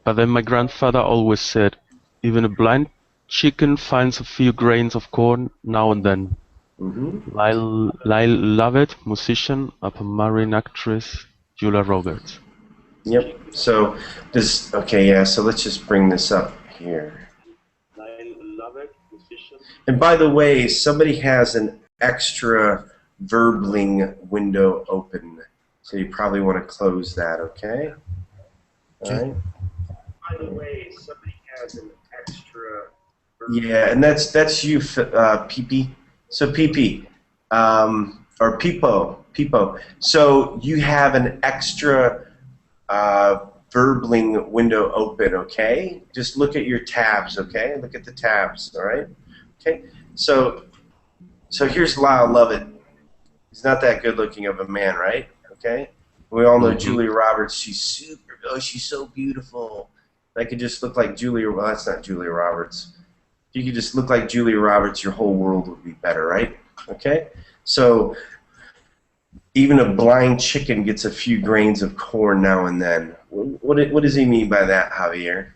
but then my grandfather always said, even a blind chicken finds a few grains of corn now and then. Lyle Lovett, musician, upper marine actress, Julia Roberts. Yep. So so let's just bring this up here. And by the way, somebody has an extra verbling window open. So you probably want to close that, okay? All right. By the way, somebody has an extra. Yeah, and that's you, PP. So PP, or Peepo. So you have an extra verbling window open, okay? Just look at your tabs, okay? Look at the tabs, all right? Okay. So here's Lyle Lovett. He's not that good looking of a man, right? Okay. We all know Julia Roberts. She's she's so beautiful. I could just look like Julia. Well, that's not Julia Roberts. If you could just look like Julia Roberts, your whole world would be better, right? Okay. So even a blind chicken gets a few grains of corn now and then. What does he mean by that, Javier?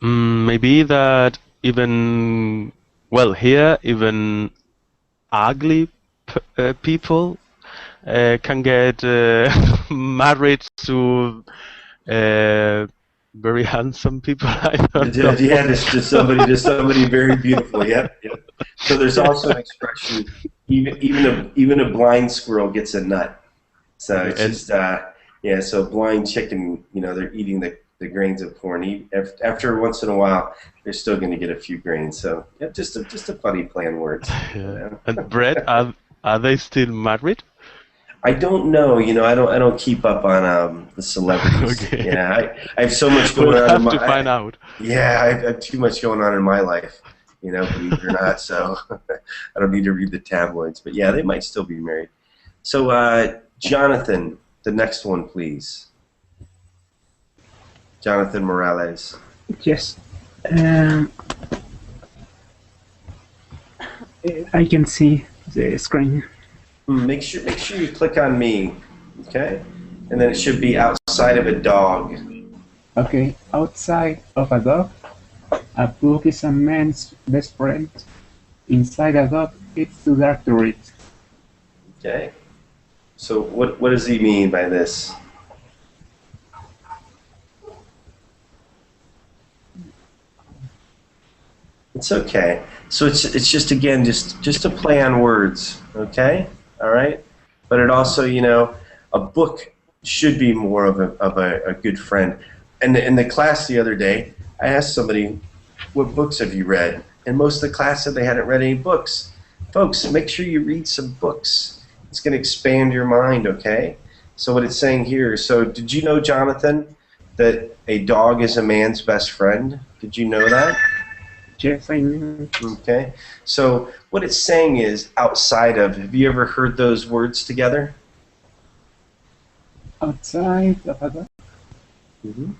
Maybe that even, well, here even ugly people can get married to very handsome people. I don't know. Yeah, just somebody very beautiful. Yep. So there's also an expression: even a blind squirrel gets a nut. So it's just So blind chicken, they're eating the grains of corn. After once in a while, they're still going to get a few grains. So yeah, just a funny play on words. Yeah. And Bret, are they still married? I don't know. I don't keep up on the celebrities. Okay. Yeah, I have so much going we'll on. Have to find out. Yeah, I have too much going on in my life. Believe it or not. So I don't need to read the tabloids. But yeah, they might still be married. So Jonathan, the next one, please. Jonathan Morales. Yes. I can see the screen. Make sure you click on me, okay? And then it should be outside of a dog. Okay, outside of a dog, a book is a man's best friend. Inside a dog, it's too dark to read. Okay. So what does he mean by this? It's okay. So it's just again just a play on words, okay? All right. But it also a book should be more of a good friend. And in the class the other day, I asked somebody, "What books have you read?" And most of the class said they hadn't read any books. Folks, make sure you read some books. It's going to expand your mind, okay? So what it's saying here. So did you know, Jonathan, that a dog is a man's best friend? Did you know that? Yes, I know. Okay. So what it's saying is outside of. Have you ever heard those words together? Outside of a dog. Mm-hmm.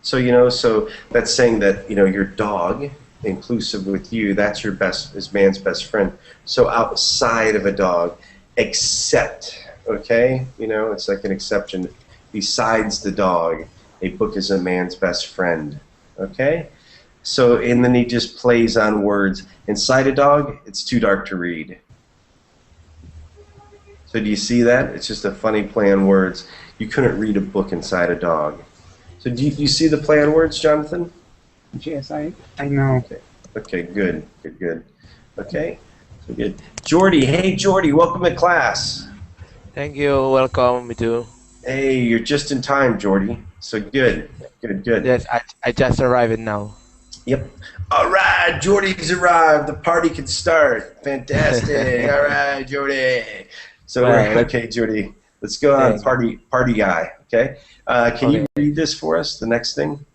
So so that's saying that your dog, inclusive with you, that's is man's best friend. So outside of a dog, except, okay, it's like an exception. Besides the dog, a book is a man's best friend. Okay. So, and then he just plays on words. Inside a dog, it's too dark to read. So do you see that? It's just a funny play on words. You couldn't read a book inside a dog. So do you see the play on words, Jonathan? Yes, I know. Okay, good. Okay, so good. Jordy, hey Jordy, welcome to class. Thank you, welcome, me too. Hey, you're just in time, Jordy. So good. Yes, I just arrived now. Yep. All right, Jordy's arrived. The party can start. Fantastic. All right, Jordy. So okay, Jordy. Let's go on. Party guy. Okay. Can you read this for us? The next thing.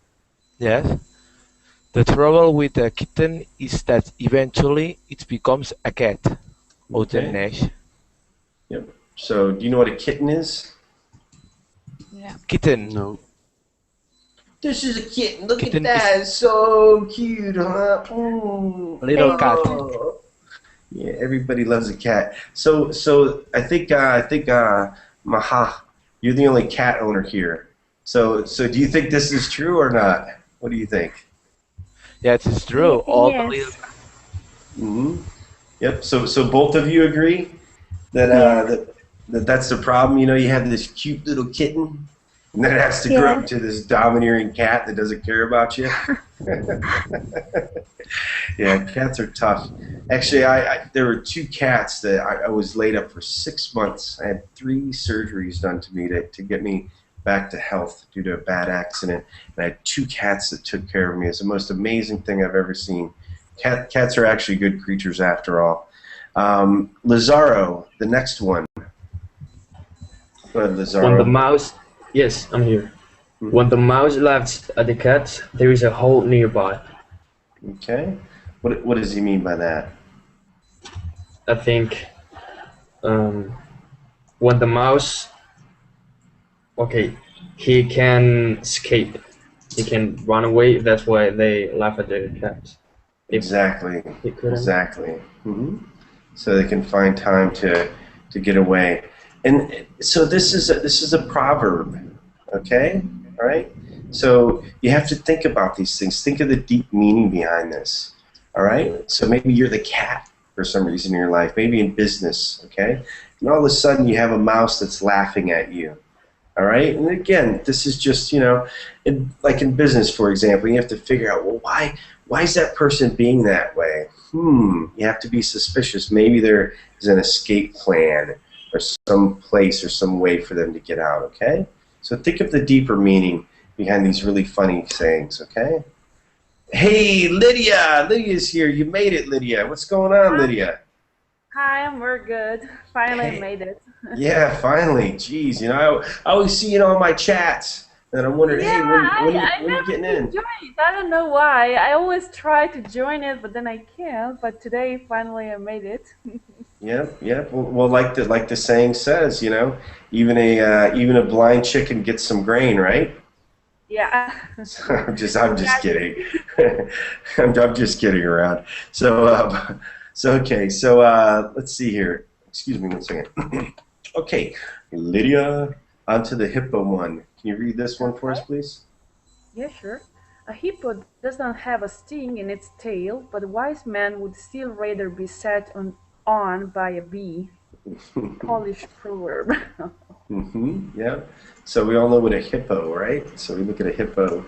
Yes. The trouble with a kitten is that eventually it becomes a cat. Okay. Yep. So, do you know what a kitten is? Yeah. Kitten. No. This is a kitten. Look at that. It's so cute, huh? Little cat. Yeah, everybody loves a cat. So I think Maha, you're the only cat owner here. So do you think this is true or not? What do you think? Yeah, it is true. All the little. Mm-hmm. Yep. So both of you agree that that's the problem. You have this cute little kitten, And then it has to grow Yeah. up to this domineering cat that doesn't care about you. Yeah, cats are tough. Actually, there were two cats that I was laid up for 6 months. I had 3 surgeries done to me to get me back to health due to a bad accident. And I had 2 cats that took care of me. It's the most amazing thing I've ever seen. Cats are actually good creatures after all. Lazaro, the next one. Go ahead, When the Lazaro. mouse, yes, I'm here. When the mouse laughs at the cat, there is a hole nearby. Okay. What does he mean by that? I think when the mouse, okay, he can escape. He can run away. That's why they laugh at the cat. Exactly. He couldn't. Exactly. So they can find time to get away. And so this is a proverb. Okay. All right. So you have to think about these things. Think of the deep meaning behind this. All right. So maybe you're the cat for some reason in your life. Maybe in business. Okay. And all of a sudden you have a mouse that's laughing at you. All right, and again, this is just, like in business, for example, you have to figure out, well, why is that person being that way? You have to be suspicious. Maybe there is an escape plan or some place or some way for them to get out, okay? So think of the deeper meaning behind these really funny sayings, okay? Hey, Lydia! Lydia's here. You made it, Lydia. What's going on, Lydia? Hi, we're good. Finally made it. Yeah, finally. Jeez, I always see you in all my chats, and I'm wondering, hey, when I are you never getting can in? join it. I don't know why. I always try to join it, but then I can't. But today, finally, I made it. Yep. Well, like the saying says, even a blind chicken gets some grain, right? Yeah. I'm just kidding. I'm just kidding around. So, okay. So let's see here. Excuse me one second. Okay, Lydia, onto the hippo one. Can you read this one for us, please? Yeah, sure. A hippo does not have a sting in its tail, but a wise man would still rather be sat on by a bee. Polish proverb. Yeah. So we all know what a hippo, right? So we look at a hippo.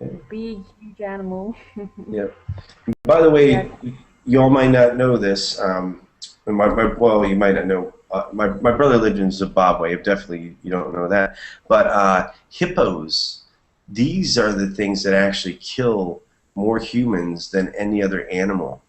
Okay. Big, huge animal. Yep. By the way, you all might not know this. Well, you might not know. My brother lived in Zimbabwe. Definitely, you don't know that. But hippos, these are the things that actually kill more humans than any other animal.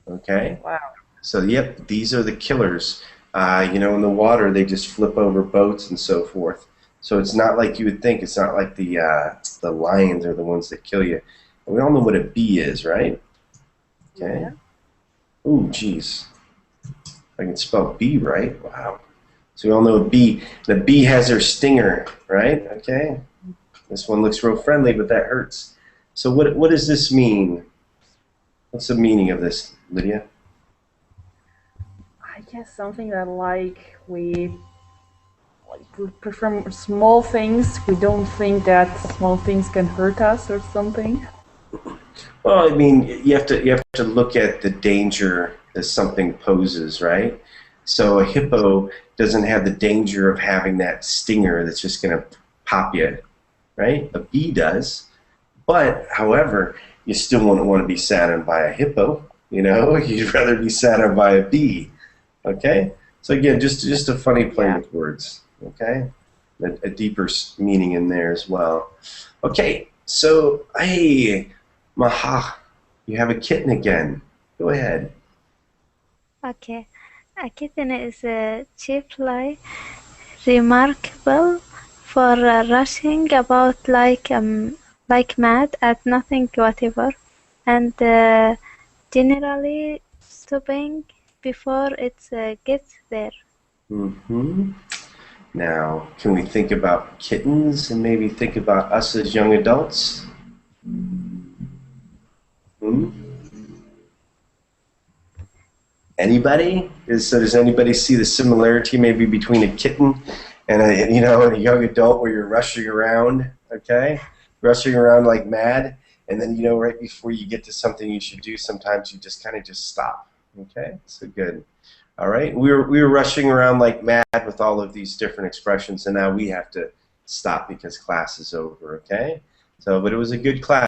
Okay. Wow. So, yep, these are the killers. In the water, they just flip over boats and so forth. So it's not like you would think. It's not like the lions are the ones that kill you. And we all know what a bee is, right? Okay. Yeah. Ooh, geez. I can spell bee right. Wow. So we all know a bee. The bee has her stinger, right? Okay. This one looks real friendly, but that hurts. So what does this mean? What's the meaning of this, Lydia? I guess something that we prefer small things. We don't think that small things can hurt us or something. Well, I mean, you have to look at the danger that something poses, right? So a hippo doesn't have the danger of having that stinger that's just going to pop you, right? A bee does. But, however, you still wouldn't want to be sat on by a hippo, You'd rather be sat on by a bee, okay? So again, just a funny play with words, okay? A deeper meaning in there as well. Okay, so, hey, Maha, you have a kitten again. Go ahead. Okay. A kitten is chiefly remarkable for rushing about like mad at nothing whatever, and generally stopping before it gets there. Now, can we think about kittens and maybe think about us as young adults? Anybody? So does anybody see the similarity maybe between a kitten and a young adult where you're rushing around, okay? Rushing around like mad, and then right before you get to something you should do, sometimes you just kind of just stop, okay? So good. All right, we were rushing around like mad with all of these different expressions, and now we have to stop because class is over. Okay, so but it was a good class.